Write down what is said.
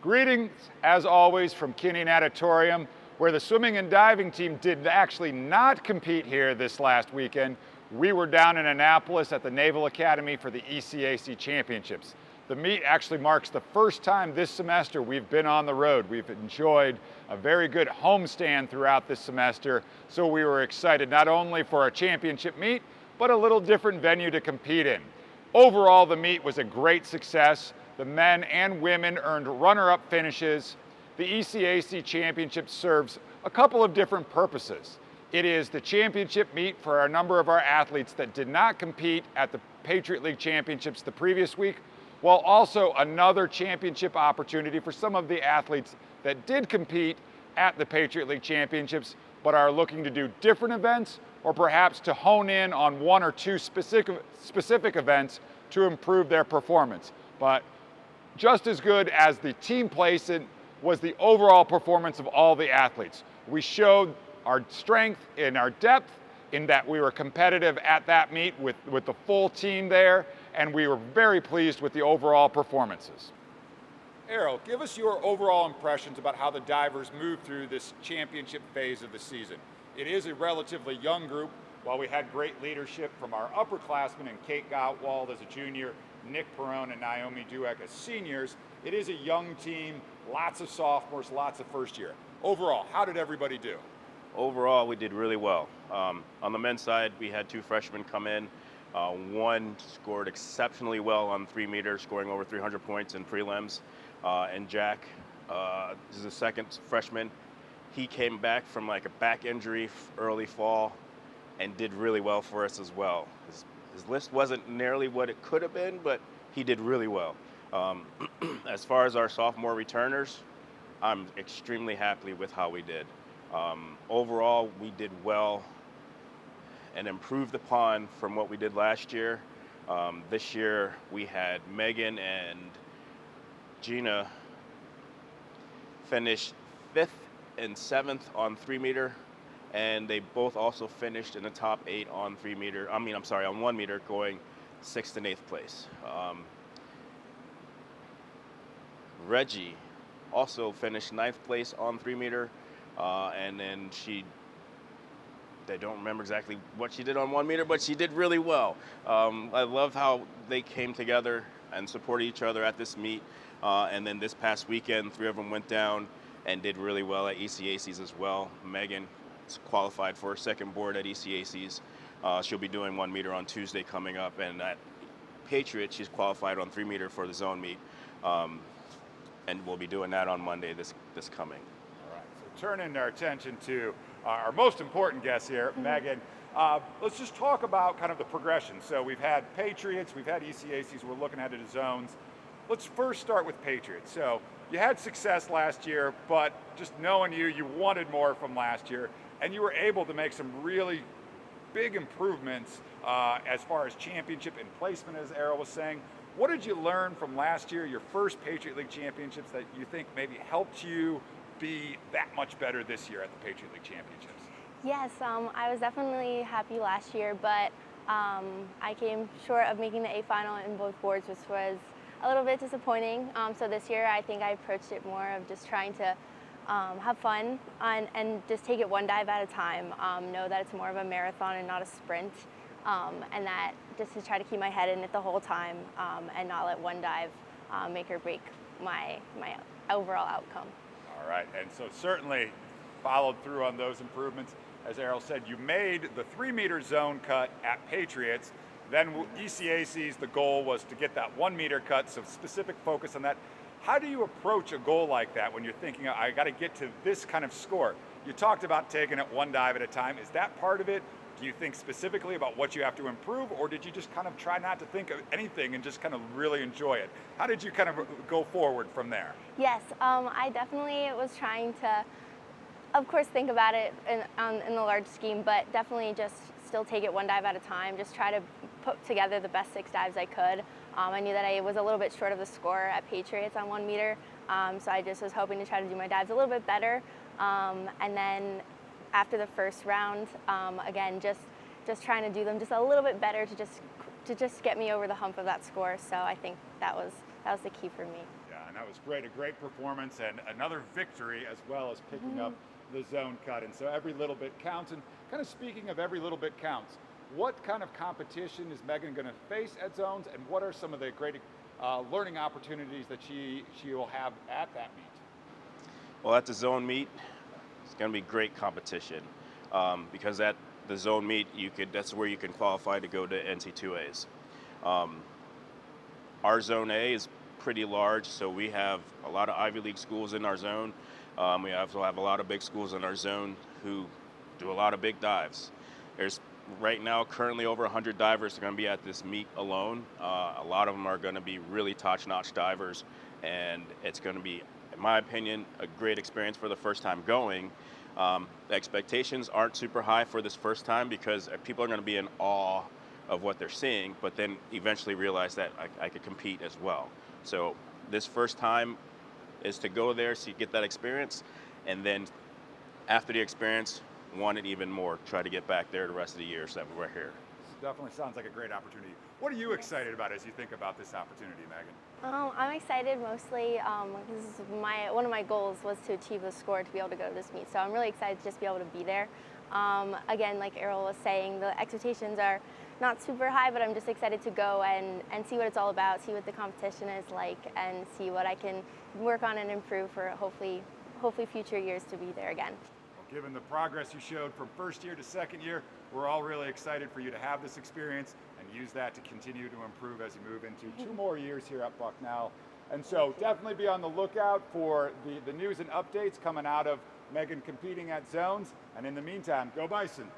Greetings, as always, from Kinney Natatorium, where the swimming and diving team did actually not compete here this last weekend. We were down in Annapolis at the Naval Academy for the ECAC Championships. The meet actually marks the first time this semester we've been on the road. We've enjoyed a very good homestand throughout this semester, so we were excited not only for our championship meet, but a little different venue to compete in. Overall, the meet was a great success. The men and women earned runner-up finishes. The ECAC Championship serves a couple of different purposes. It is the championship meet for a number of our athletes that did not compete at the Patriot League Championships the previous week, while also another championship opportunity for some of the athletes that did compete at the Patriot League Championships, but are looking to do different events or perhaps to hone in on one or two specific events to improve their performance. But just as good as the team placement was the overall performance of all the athletes. We showed our strength and our depth in that we were competitive at that meet with the full team there, and we were very pleased with the overall performances. Errol, give us your overall impressions about how the divers moved through this championship phase of the season. It is a relatively young group. While we had great leadership from our upperclassmen and Kate Gottwald as a junior, Nick Perone and Naomi Dueck as seniors, it is a young team, lots of sophomores, lots of first year. Overall, how did everybody do? Overall, we did really well. On the men's side, we had two freshmen come in. One scored exceptionally well on 3 meters, scoring over 300 points in prelims. And Jack, this is the second freshman. He came back from like a back injury early fall and did really well for us as well. His list wasn't nearly what it could have been, but he did really well. As far as our sophomore returners, I'm extremely happy with how we did. Overall, we did well and improved upon from what we did last year. This year, we had Megan and Gina finish 5th and 7th on 3 meter. And they both also finished in the top 8 on 1 meter, going 6th and 8th place. Reggie also finished 9th place on 3 meter, and then I don't remember exactly what she did on 1 meter, but she did really well. I love how they came together and supported each other at this meet. And then this past weekend, 3 of them went down and did really well at ECACs as well. Megan qualified for her second board at ECACs. She'll be doing 1 meter on Tuesday coming up, and at Patriot, she's qualified on 3 meter for the zone meet, and we'll be doing that on Monday this coming. All right, so turning our attention to our most important guest here, Megan. Let's just talk about kind of the progression. So we've had Patriots, we've had ECACs, we're looking at it as zones. Let's first start with Patriots. So you had success last year, but just knowing you wanted more from last year, and you were able to make some really big improvements as far as championship and placement, as Errol was saying. What did you learn from last year, your first Patriot League Championships, that you think maybe helped you be that much better this year at the Patriot League Championships? Yes, I was definitely happy last year, but I came short of making the A final in both boards, which was a little bit disappointing. So this year, I think I approached it more of just trying to have fun and just take it one dive at a time. Know that it's more of a marathon and not a sprint, and that just to try to keep my head in it the whole time and not let one dive make or break my overall outcome. All right, and so certainly followed through on those improvements. As Errol said, you made the 3 meter zone cut at Patriots. Then ECACs, the goal was to get that 1 meter cut, so specific focus on that. How do you approach a goal like that when you're thinking, I got to get to this kind of score? You talked about taking it one dive at a time. Is that part of it? Do you think specifically about what you have to improve, or did you just kind of try not to think of anything and just kind of really enjoy it? How did you kind of go forward from there? Yes, I definitely was trying to, of course, think about it in the large scheme, but definitely just still take it one dive at a time, just try to put together the best 6 dives I could. I knew that I was a little bit short of the score at Patriots on 1 meter, so I just was hoping to try to do my dives a little bit better. And then after the first round, again, just trying to do them just a little bit better to just get me over the hump of that score. So I think that was the key for me. Yeah, that was great. A great performance and another victory as well as picking up the zone cut. And so every little bit counts. And kind of speaking of every little bit counts, what kind of competition is Megan going to face at zones, and what are some of the great learning opportunities that she will have at that meet? Well, at the zone meet, it's going to be great competition because at the zone meet, that's where you can qualify to go to NC2As. Our zone A is pretty large, so we have a lot of Ivy League schools in our zone. We also have a lot of big schools in our zone who do a lot of big dives. There's right now currently over 100 divers that are going to be at this meet alone. A lot of them are going to be really top-notch divers, and it's going to be, in my opinion, a great experience for the first time going. The expectations aren't super high for this first time because people are going to be in awe of what they're seeing, but then eventually realize that I could compete as well. So this first time is to go there, so you get that experience, and then after the experience, want it even more, try to get back there the rest of the year so that we're here. Definitely sounds like a great opportunity. What are you excited about as you think about this opportunity, Megan? I'm excited mostly. This is one of my goals was to achieve a score to be able to go to this meet. So I'm really excited to just be able to be there. Again, like Errol was saying, the expectations are not super high, but I'm just excited to go and see what it's all about, see what the competition is like, and see what I can work on and improve for hopefully future years to be there again. Given the progress you showed from first year to second year, we're all really excited for you to have this experience and use that to continue to improve as you move into 2 more years here at Bucknell. And so definitely be on the lookout for the news and updates coming out of Megan competing at zones. And in the meantime, go Bison.